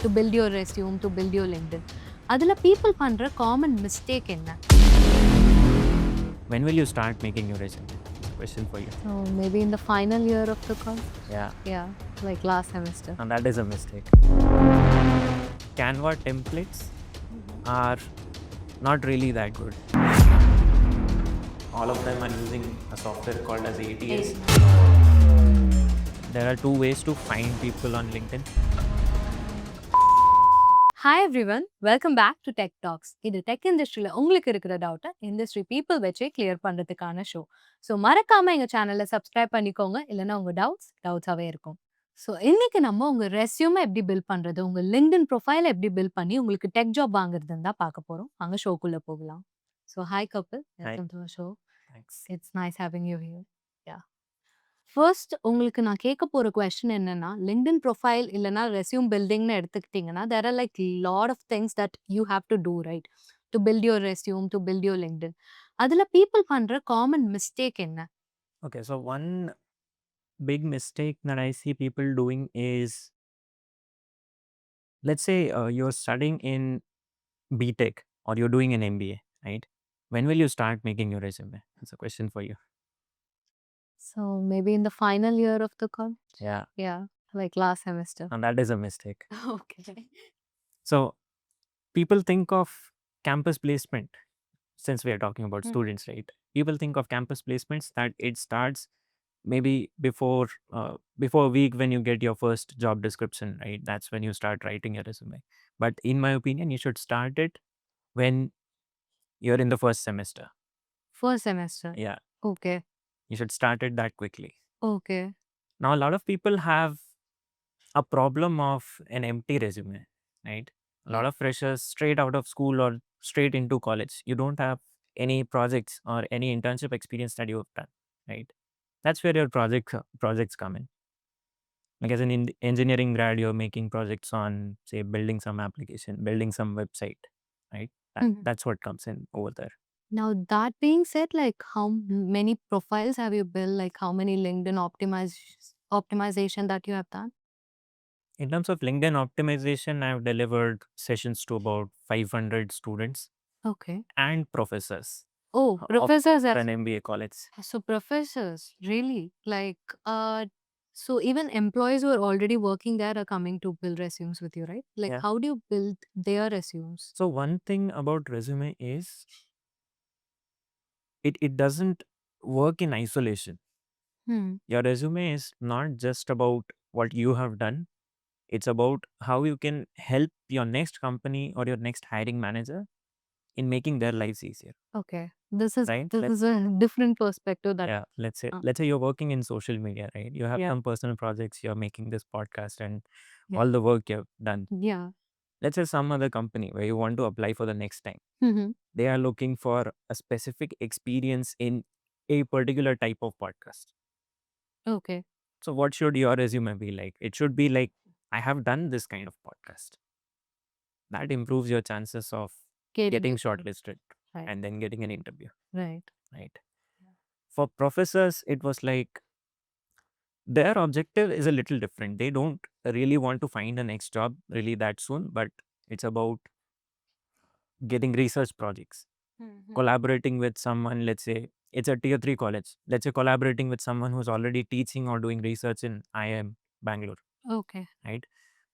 to build your resume, to build your LinkedIn. அதில் people பண்ணுற common mistake என்ன? When will you start making your resume? Question for you. So maybe in the final year of the course? Yeah, Yeah, like last semester. and that is a mistake. Canva templates are not really that good. All of them are using a software called as ATS. There are two ways to find people on LinkedIn. Hi everyone, welcome back to Tech Talks. இது tech இண்டஸ்ட்ரியில் உங்களுக்கு இருக்கிற டவுட்டை industry people வச்சே clear பண்ணுறதுக்கான show. So மறக்காமல் எங்கள் சேனலை சப்ஸ்கிரைப் பண்ணிக்கோங்க, இல்லைன்னா உங்கள் டவுட்ஸாகவே இருக்கும். ஸோ இன்னைக்கு நம்ம உங்கள் ரெஸ்யூமை எப்படி பில்ட் பண்ணுறது, உங்கள் லிங்க்டின் ப்ரொஃபைலை எப்படி பில்ட் பண்ணி உங்களுக்கு டெக் ஜாப் வாங்குறதுன்னு தான் பார்க்க போகிறோம். அங்கே ஷோக்குள்ளே போகலாம். So hi Kapil, welcome to show. Thanks. It's nice having you here. Yeah, first உங்களுக்கு நான் கேட்க போற கொஸ்டின் என்னன்னா, LinkedIn ப்ரொஃபைல் இல்லனா ரெஸ்யூம் பில்டிங்னு எடுத்துக்கிட்டீங்கன்னா, there are like lot of things that you have to do right? To build your resume, to build your LinkedIn. அதுல people பண்ற காமன் மிஸ்டேக் என்ன? Okay, so one big mistake that I see people doing is, let's say you're studying in BTech or you're doing an MBA, right? When will you start making your resume? That's a question for you. So maybe in the final year of the college? Yeah, Yeah, like last semester. and that is a mistake. Okay. So people think of campus placement, since we are talking about Mhm. students, right? People think of campus placements that it starts maybe before a week when you get your first job description, right? That's when you start writing your resume. But in my opinion, you should start it when you're in the first semester. First semester. Yeah, Okay. you should start it that quickly. Okay. Now, a lot of people have a problem of an empty resume, right? A lot Yeah. of freshers straight out of school or straight into college, you don't have any projects or any internship experience that you've done, right? That's where your projects come in. Like as an engineering grad, you're making projects on, say, building some application, building some website, right? Mhm. That's what comes in over there. Now that being said, like how many profiles have you built? Like how many LinkedIn optimization that you have done? In terms of LinkedIn optimization, I've delivered sessions to about 500 students Okay. and professors Oh, of professors have an MBA college. so professors really like so even employees who are already working there are coming to build resumes with you, right? Like Yeah. how do you build their resumes? So one thing about resume is it doesn't work in isolation. Hmm. Your resume is not just about what you have done. It's about how you can help your next company or your next hiring manager in making their lives easier. Okay. This is Right? this is a different perspective that Yeah, let's say uh, you're working in social media, right? You have yeah. some personal projects, you're making this podcast and Yeah. all the work you've done. Yeah. Let's say some other company where you want to apply for the next time. Mm-hmm. They are looking for a specific experience in a particular type of podcast. Okay. So what should your resume be like? It should be like, I have done this kind of podcast. That improves your chances of getting shortlisted right. and then getting an interview, Right. right? For professors, it was like their objective is a little different. They don't really want to find a next job really that soon, but it's about getting research projects, Mm-hmm. collaborating with someone. Let's say it's a tier 3 college. Let's say collaborating with someone who's already teaching or doing research in IIM Bangalore, Okay. right?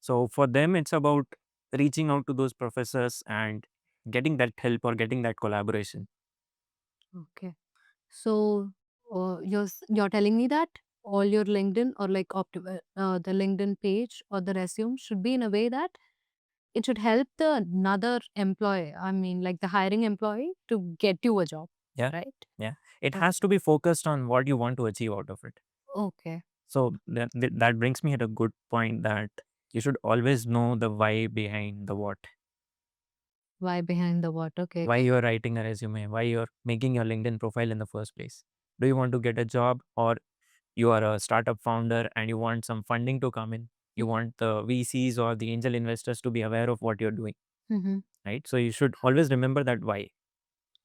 So for them, it's about reaching out to those professors and getting that help or getting that collaboration. Okay. So you're telling me that all your LinkedIn or like the LinkedIn page or the resume should be in a way that it should help the another employee. I mean, like the hiring employee to get you a job. Yeah. Right? Yeah. It Okay. has to be focused on what you want to achieve out of it. Okay. So that brings me at a good point that you should always know the why behind the what. Why behind the what? Okay. Why you're writing a resume, why you're making your LinkedIn profile in the first place. Do you want to get a job, or you are a startup founder and you want some funding to come in? You want the VCs or the angel investors to be aware of what you're doing, Mm-hmm. right? So you should always remember that why.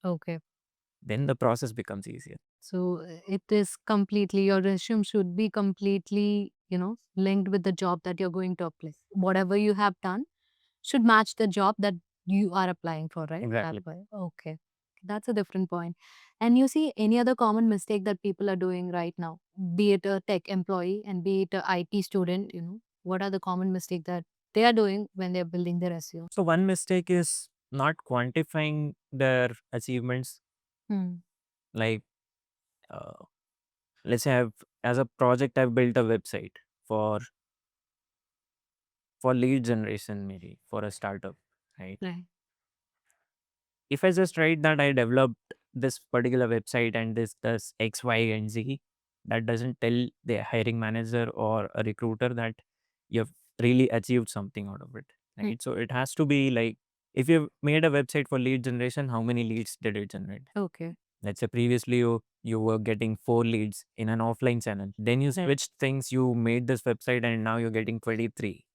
Okay. Then the process becomes easier. So it is completely, your resume should be completely, linked with the job that you're going to apply. Whatever you have done, should match the job that you are applying for, right? Exactly. That way. Okay. That's a different point. And you see any other common mistake that people are doing right now, be it a tech employee and be it a IT student, what are the common mistake that they are doing when they're building their SEO? So one mistake is not quantifying their achievements. Hmm. Like, uh, let's say as a project, I've built a website for lead generation, maybe for a startup, right? Right. If I just write that I developed this particular website and this does X, Y, and Z, that doesn't tell the hiring manager or a recruiter that you've really achieved something out of it, Hmm. right? So it has to be like, if you've made a website for lead generation, how many leads did it generate? Okay. Let's say previously you were getting 4 leads in an offline channel. Then you switched things, you made this website, and now you're getting 23.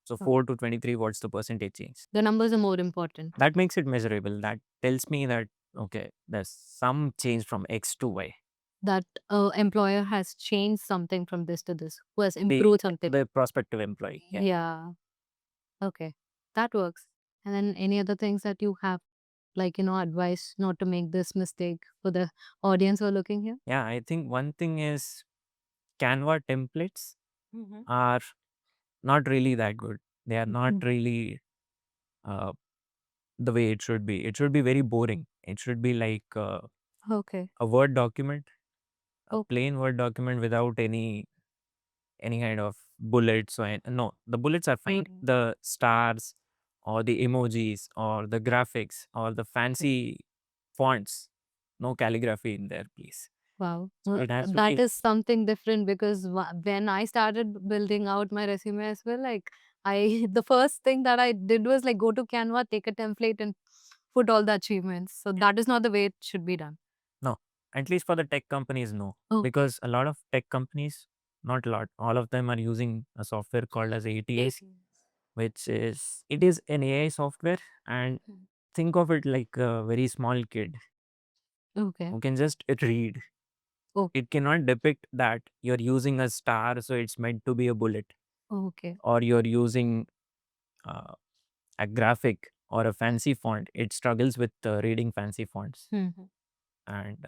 So Oh. 4 to 23, what's the percentage change? The numbers are more important. That makes it measurable. That tells me that, okay, there's some change from X to Y. That employer has changed something from this to this, who has The improved something. the prospective employee. Yeah. Yeah. Okay. That works. And then any other things that you have, like, advice not to make this mistake for the audience who are looking here? Yeah, I think one thing is Canva templates Mhm. are not really that good. They are not Mm. really uh, the way it should be. It should be very boring. It should be like Okay. a Word document, a Okay. plain Word document without any kind of bullets or no, the bullets are fine. Mm. The stars or the emojis or the graphics or the fancy fonts, no calligraphy in there, please. Wow. So it has to That be. is something different because when I started building out my resume as well, like the first thing that I did was like go to Canva, take a template and put all the achievements. So that is not the way it should be done. No, at least for the tech companies, no. Oh, Because a lot of tech companies, not a lot, all of them are using a software called as ATS, which it is an AI software. And Mm. think of it like a very small kid Okay. who can just read. Oh, It cannot depict that you're using a star, so it's meant to be a bullet, okay. or you're using uh, a graphic or a fancy font. It struggles with reading fancy fonts. Mhm. And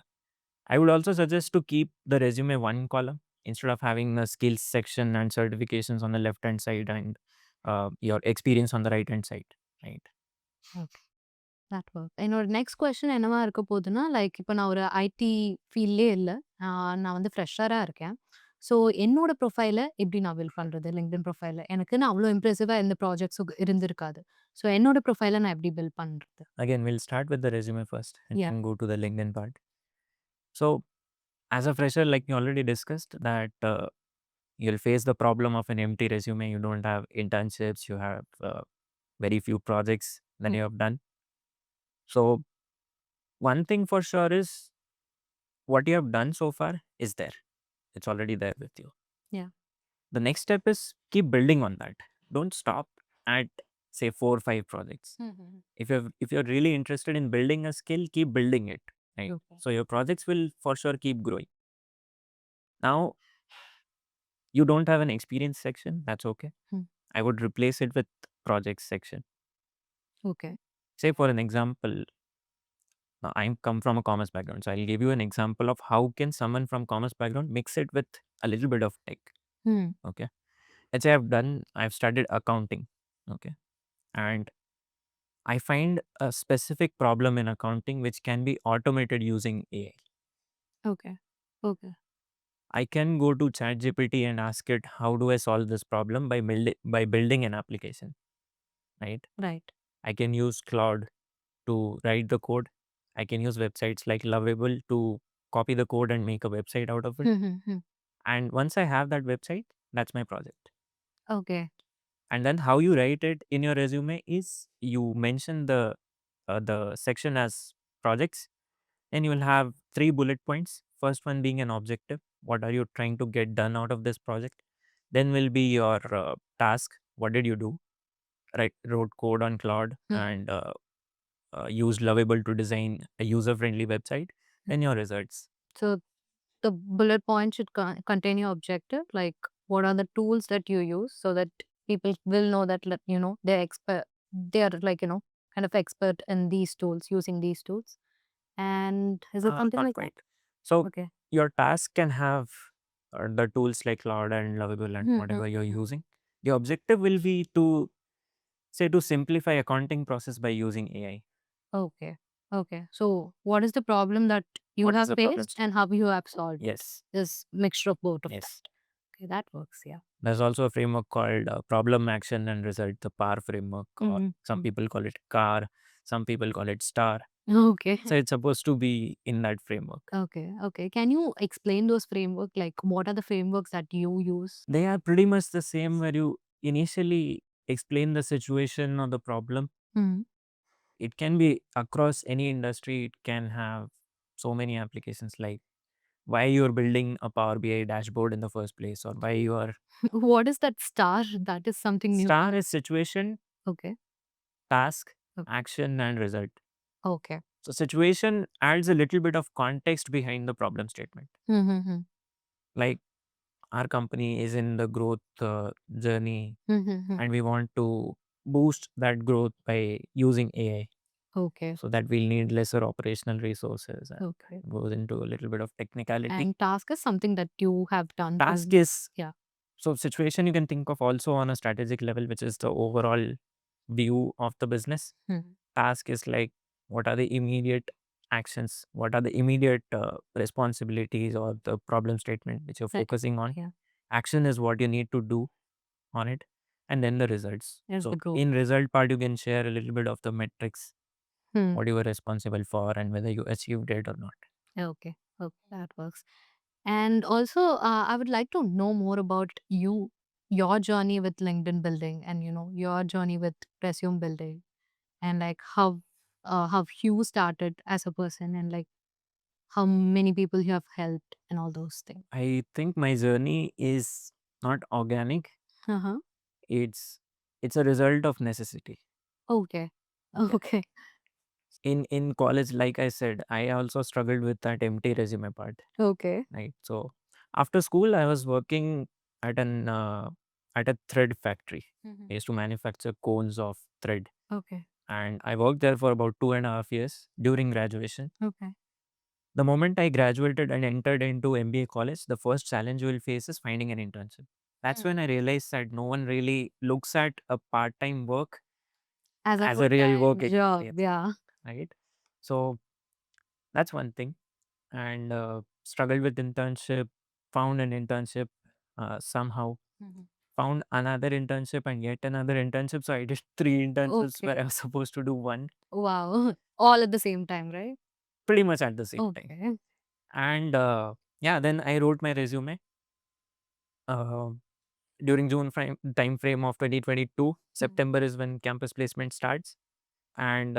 I would also suggest to keep the resume one column instead of having a skills section and certifications on the left hand side and your experience on the right hand side, right? Okay. That works. என்னோட next question என்னவா இருக்க போகுதுன்னா, like இப்ப நான் ஒரு ID ஃபீல்ட்லயே இல்ல. நான் வந்து ஃப்ரெஷரா இருக்கேன். ஸோ என்னோட ப்ரொஃபைல எப்படி நான் பில்ட் பண்றது? லிங்க்டின் ப்ரொஃபைல்ல. எனக்குன்னு அவ்ளோ இம்ப்ரெசிவா எந்த ப்ராஜெக்ட்ஸும் இருந்திருக்காது. ஸோ என்னோட ப்ரொஃபைல நான் எப்படி பில்ட் பண்றது? Again, we'll start with the resume first and Yeah. then go to the LinkedIn part. So, as a fresher, like you already discussed, that you'll face the problem of an empty resume. You don't have internships, you have very few projects that Mm. you have done. So, one thing for sure is what you have done so far is there, it's already there with you. Yeah. The next step is keep building on that. Don't stop at say 4 or 5 projects. Mhm. If you're really interested in building a skill, keep building it, right? Okay. So your projects will for sure keep growing. Now you don't have an experience section, that's okay. Mm. I would replace it with projects section. Okay. Say for an example, now I come from a commerce background, so I'll give you an example of how can someone from commerce background mix it with a little bit of tech. Mm. Okay, let's say I've studied accounting. Okay, and I find a specific problem in accounting which can be automated using AI. Okay. Okay. I can go to ChatGPT and ask it, how do I solve this problem by building an application, right? Right. I can use Claude to write the code. I can use websites like Lovable to copy the code and make a website out of it. Mhm. And once I have that website, that's my project. Okay. And then how you write it in your resume is you mention the section as projects. Then you will have 3 bullet points. First one being an objective. What are you trying to get done out of this project? Then will be your task. What did you do? Right, wrote code on Claude Mm. and used Lovable to design a user-friendly website. Then your results. So the bullet point should contain your objective, like what are the tools that you use so that people will know that, they're expert. they are like, kind of expert in these tools, using these tools. And is it something Not like that? quite. So Okay. your task can have the tools like Cloud and Lovable and whatever you're using. The objective will be to say to simplify accounting process by using AI. Okay. Okay. So what is the problem that you What is have the problem? faced and how you have solved it? Yes. This mixture of both of that. Yes. Okay, that works. Yeah. There's also a framework called problem, action, and result, the PAR framework. Or some people call it CAR, some people call it STAR. Okay. So it's supposed to be in that framework. Okay. Okay. Can you explain those framework? Like, what are the frameworks that you use? They are pretty much the same where you initially explain the situation or the problem. Mhm. It can be across any industry. It can have so many applications like why you're building a Power BI dashboard in the first place, or why you are. What is that star? That is something new. STAR is situation, Okay. task, Okay. action, and result. Okay. So situation adds a little bit of context behind the problem statement. Mm-hmm. Like our company is in the growth journey Mm-hmm. and we want to boost that growth by using AI. Okay. So that we'll need lesser operational resources and Okay. goes into a little bit of technicality. And task is something that you have done. Task is, Yeah. so situation you can think of also on a strategic level, which is the overall view of the business. Mhm. Task is like what are the immediate actions, what are the immediate responsibilities or the problem statement which you're Right. focusing on. Yeah. Action is what you need to do on it, and then the results. There's So the growth. in result part you can share a little bit of the metrics, Hmm. what you were responsible for and whether you achieved it or not. Okay. Okay. That works. And also, I would like to know more about your journey with LinkedIn building, and your journey with resume building, and like how you started as a person, and like how many people you have helped, and all those things. I think my journey is not organic. Uh-huh. It's a result of necessity. Okay. Okay. Okay. In college, like I said, I also struggled with that empty resume part. Okay. Right. So after school, I was working at an at a thread factory. Mhm. I used to manufacture cones of thread, Okay. and I worked there for about 2.5 years during graduation. Okay. The moment I graduated and entered into MBA college, the first challenge you will face is finding an internship. That's when I realized that no one really looks at a part-time work As a as a real full-time work job, experience, yeah. right? So that's one thing. And struggled with internship, found an internship somehow, Mhm. found another internship and yet another internship. So I did three internships Okay. where I was supposed to do one Wow. All at the same time, right? pretty much at the same time. Okay. And yeah, then I wrote my resume uh, during June time frame of 2022. September is when campus placement starts. And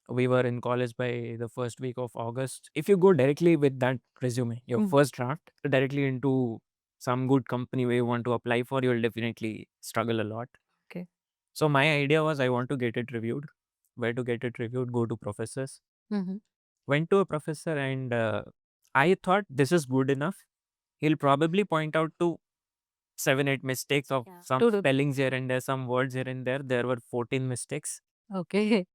we were in college by the first week of August. If you go directly with that resume, your Mm. first draft, directly into some good company where you want to apply for, you'll definitely struggle a lot. Okay. So my idea was I want to get it reviewed. Where to get it reviewed? Go to professors. Mhm. Went to a professor and I thought this is good enough. He'll probably point out to 7, 8 mistakes of Yeah. some spellings here and there, some words here and there. There were 14 mistakes. Okay.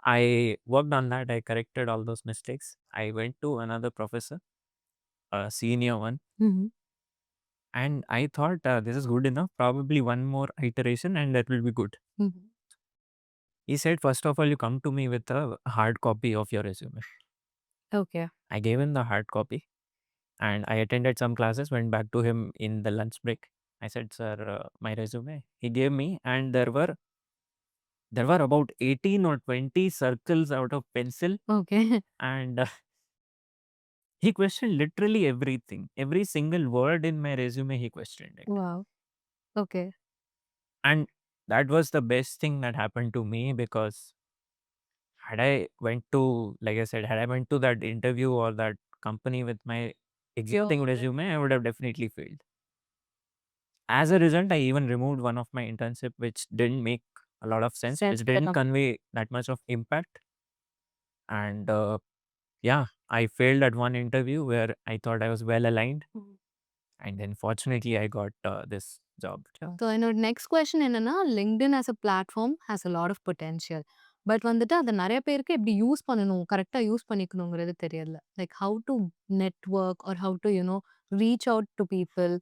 I worked on that. I corrected all those mistakes. I went to another professor, a senior one, Mhm. and I thought this is good enough. Probably one more iteration and that will be good. Mhm. He said, first of all, you come to me with a hard copy of your resume. Okay. I gave him the hard copy and I attended some classes, went back to him in the lunch break. I said, sir, my resume. He gave me, and there were about 18 or 20 circles out of pencil, Okay. and he questioned literally everything. Every single word in my resume, he questioned it. Wow. Okay. And that was the best thing that happened to me because like I said, had I went to that interview or that company with my existing resume, I would have definitely failed. As a result, I even removed one of my internship, which didn't make a lot of sense, which didn't convey that much of impact. And yeah, I failed at one interview where I thought I was well aligned. Mhm. And then fortunately, I got this job. So என்னோட next question என்னன்னா, LinkedIn as a platform has a lot of potential. But வந்துட்டு அத நெறைய பேருக்கு எப்படி use பண்ணணும், கரெக்ட்டா use பண்ணிக்கணுங்கிறது தெரியல. Like how to network or how to reach out to people.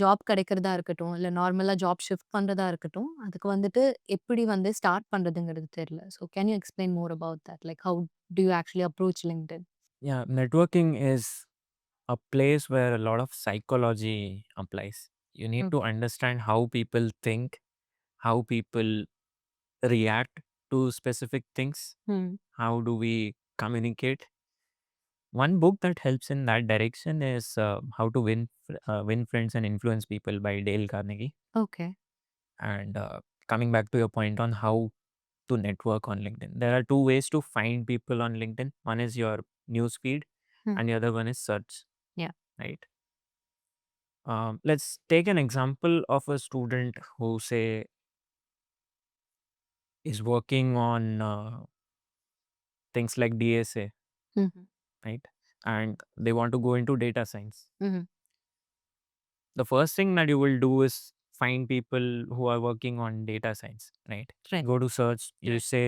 Job கிடைக்கிறதா இருக்கட்டும், இல்ல நார்மலா ஜாப் ஷிஃப்ட் பண்றதா இருக்கட்டும், அதுக்கு வந்துட்டு எப்படி வந்து ஸ்டார்ட் பண்றதுங்கிறது தெரியல. So can you explain more about that? Like how do you actually approach LinkedIn? Yeah, networking is a place where a lot of psychology applies. You need to Okay. understand how people think, how people react to specific things, Hmm. how do we communicate. One book that helps in that direction is How to Win Friends and Influence People by Dale Carnegie. Okay. And coming back to your point on how to network on LinkedIn, there are two ways to find people on LinkedIn. One is your news feed, Hmm. and the other one is search. Yeah. Right. Let's take an example of a student who, say, is working on things like DSA, Mhm. right? And they want to go into data science. Mhm. The first thing that you will do is find people who are working on data science, right? Right. Go to search, you Yeah. say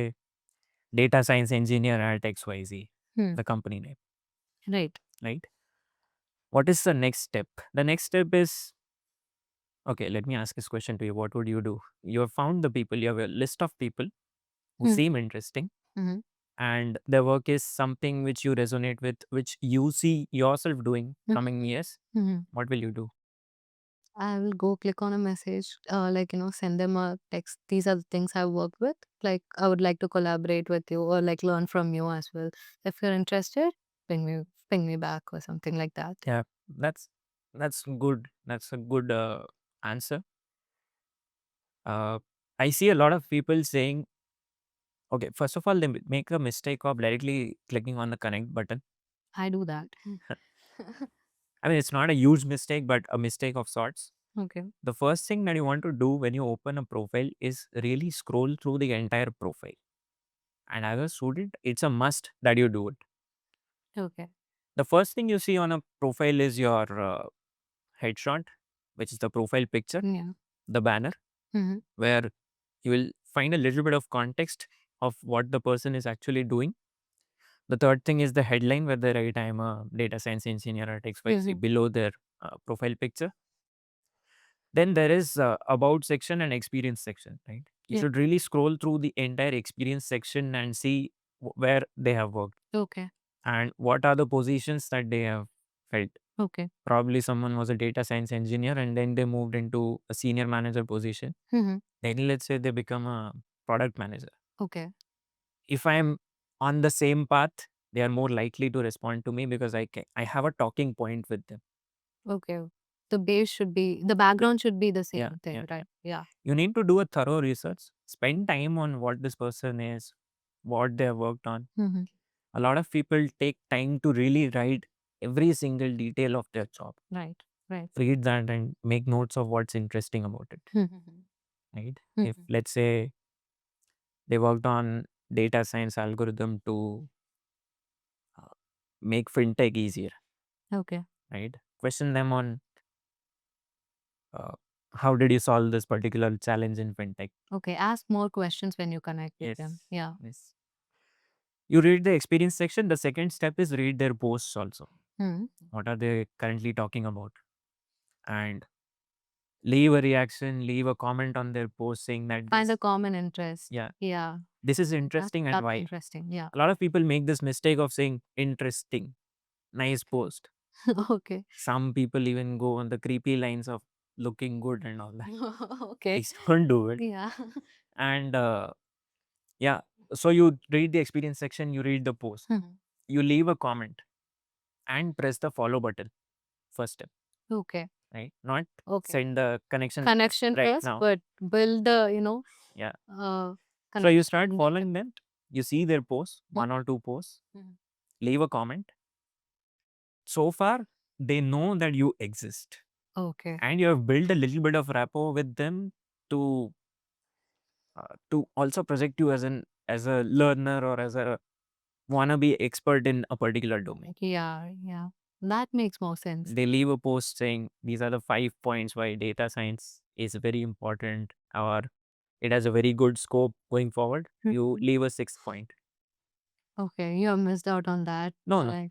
data science engineer at XYZ, Hmm. the company name, Right. right? What is the next step? The next step is, okay, let me ask this question to you. What would you do? You have found the people, you have a list of people who Hmm. seem interesting, Mhm. and their work is something which you resonate with, which you see yourself doing Mhm. coming years. Mhm. What will you do? I will go click on a message, send them a text. These are the things I've worked with. Like, I would like to collaborate with you or like learn from you as well. If you're interested, ping me back or something like that. Yeah, that's good. That's a good answer. I see a lot of people saying, okay, first of all, they make a mistake of directly clicking on the connect button. I do that. I mean, it's not a huge mistake, but a mistake of sorts. Okay. The first thing that you want to do when you open a profile is really scroll through the entire profile. And as a student, it's a must that you do it. Okay. The first thing you see on a profile is your headshot, which is the profile picture, Yeah. the banner, Hmm. where you will find a little bit of context of what the person is actually doing. The third thing is the headline, where they write, I'm a data science engineer at XYZ Hmm. below their profile picture. Then there is about section and experience section, right? You Yeah. should really scroll through the entire experience section and see where they have worked Okay. and what are the positions that they have felt. Okay. Probably someone was a data science engineer and then they moved into a senior manager position. Hmm. Then let's say they become a product manager. Okay. If I am on the same path, they are more likely to respond to me because I have a talking point with them. Okay. The background should be the Yeah, same thing, yeah, yeah. right? Yeah. You need to do a thorough research. Spend time on what this person is, what they have worked on. Hmm. A lot of people take time to really write every single detail of their job. Right. Right. Read that and make notes of what's interesting about it. Hmm. Right? If Hmm. let's say they worked on data science algorithm to uh, make fintech easier, Okay. right? Question them on uh, how did you solve this particular challenge in fintech. Okay. Ask more questions when you connect with Yes, them. Yeah. yes. You read the experience section. The second step is read their posts also. Hmm. What are they currently talking about? And leave a reaction, leave a comment on their post saying that Find a common interest. yeah, Yeah. this is interesting and That's why. interesting. Yeah. A lot of people make this mistake of saying interesting, nice post. Okay. Some people even go on the creepy lines of looking good and all that. Okay. Please don't do it. Yeah. And yeah, so you read the experience section, you read the post, Mhm. you leave a comment and press the follow button. First step, Okay. right? Not Okay. send the connection Connection right first, now. but build the, Yeah. So connection. you start following them, you see their posts, Mhm. one or two posts, Mhm. leave a comment. So far, they know that you exist Okay. and you have built a little bit of rapport with them to also project you as a learner or as a wannabe expert in a particular domain. Yeah. Yeah. That makes more sense. They leave a post saying these are the 5 points why data science is very important or it has a very good scope going forward, you leave a 6th point. Okay, you have missed out on that. No, no. Like,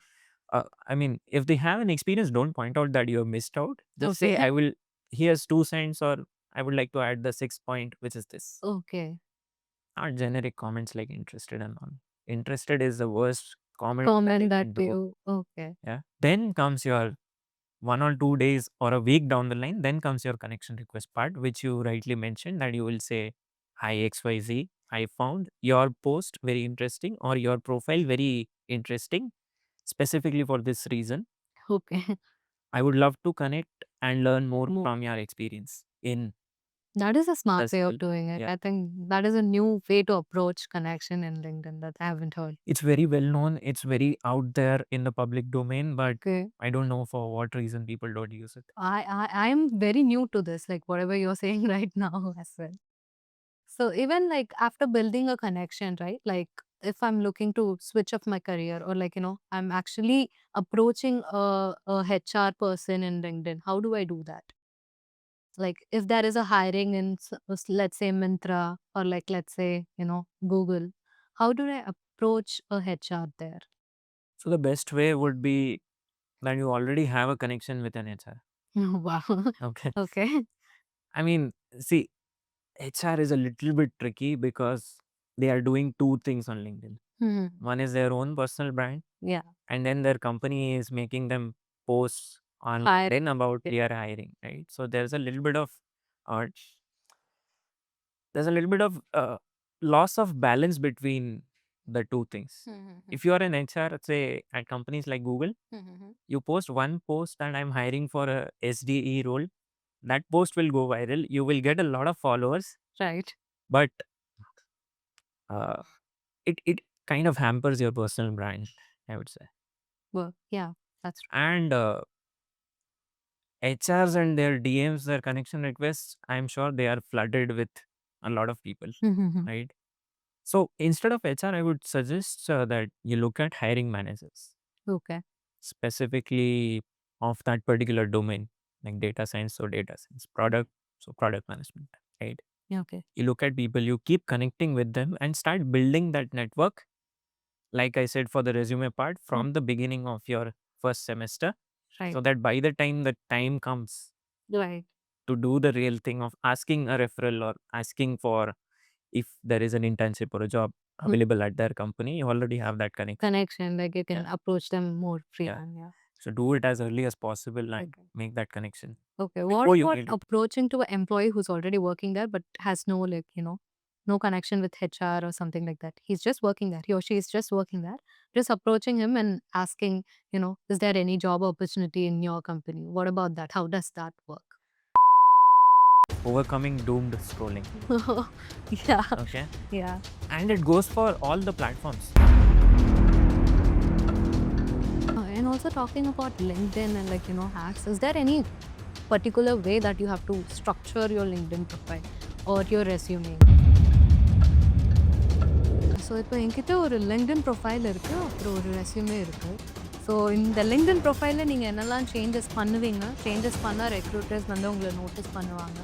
I mean, if they have an experience, don't point out that you have missed out. Just say, okay. here's 2 cents, or I would like to add the 6th point, which is this. Okay. Not generic comments like interested and all. Interested is the worst comment Comment that can do. you. Okay. Yeah. Then comes your 1 or 2 days or a week down the line, then comes your connection request part, which you rightly mentioned, that you will say, hi XYZ, I found your post very interesting or your profile very interesting, specifically for this reason. Okay. I would love to connect and learn more More. from your experience in That is a smart this way of field. doing it. Yeah. I think that is a new way to approach connection in LinkedIn that I haven't heard. It's very well known. It's very out there in the public domain, but Okay. I don't know for what reason people don't use it. I'm very new to this, like whatever you're saying right now as well. So even like after building a connection, right? Like if I'm looking to switch up my career or like, I'm actually approaching a HR person in LinkedIn, how do I do that? Like if there is a hiring in let's say Mintra or like let's say, Google, how do I approach a HR there? So the best way would be that you already have a connection with an HR. Wow. Okay. Okay. I mean, see, HR is a little bit tricky because they are doing 2 things on LinkedIn. Hmm. One is their own personal brand, Yeah. and then their company is making them posts on Hire. LinkedIn about Yeah. they are hiring, right? So uh, there's a little bit of loss of balance between the 2 things. If you are an HR, say at companies like Google, you post one post that I'm hiring for a SDE role, that post will go viral. You will get a lot of followers, Right. but uh, it kind of hampers your personal brand, I would say. Well, yeah, that's And HRs and their DMs, their connection requests, I'm sure they are flooded with a lot of people, true. right? So instead of HR, I would suggest that you look at hiring managers, Okay. specifically of that particular domain, like data science, so data science, product, so product management, right? Yeah, okay. You look at people, you keep connecting with them and start building that network. Like I said, for the resume part, from the beginning of your first semester, Right. so that by the time the time comes Right. to do the real thing of asking a referral or asking for if there is an internship or a job available at their company, you already have that connection. Connection, like you can Yeah. approach them more free Yeah. and yeah. So do it as early as possible and Okay. make that connection. Okay. What Before you about build it. approaching to an employee who's already working there but has no like, no connection with HR or something like that? He's just working there. He or she is just working there. Just approaching him and asking, is there any job opportunity in your company? What about that? How does that work? Overcoming doomed scrolling. Yeah. Okay. Yeah. And it goes for all the platforms. And also talking about LinkedIn and like, hacks, is there any particular way that you have to structure your LinkedIn profile or your resume? So இப்போ என்கிட்ட ஒரு LinkedIn profile இருக்குது, அப்புறம் ஒரு resume இருக்குது. So இந்த LinkedIn ப்ரொஃபைலில் நீங்கள் என்னெல்லாம் சேஞ்சஸ் பண்ணுவீங்க? சேஞ்சஸ் பண்ணால் ரெக்ரூட்டர்ஸ் வந்து உங்களை நோட்டீஸ் பண்ணுவாங்க.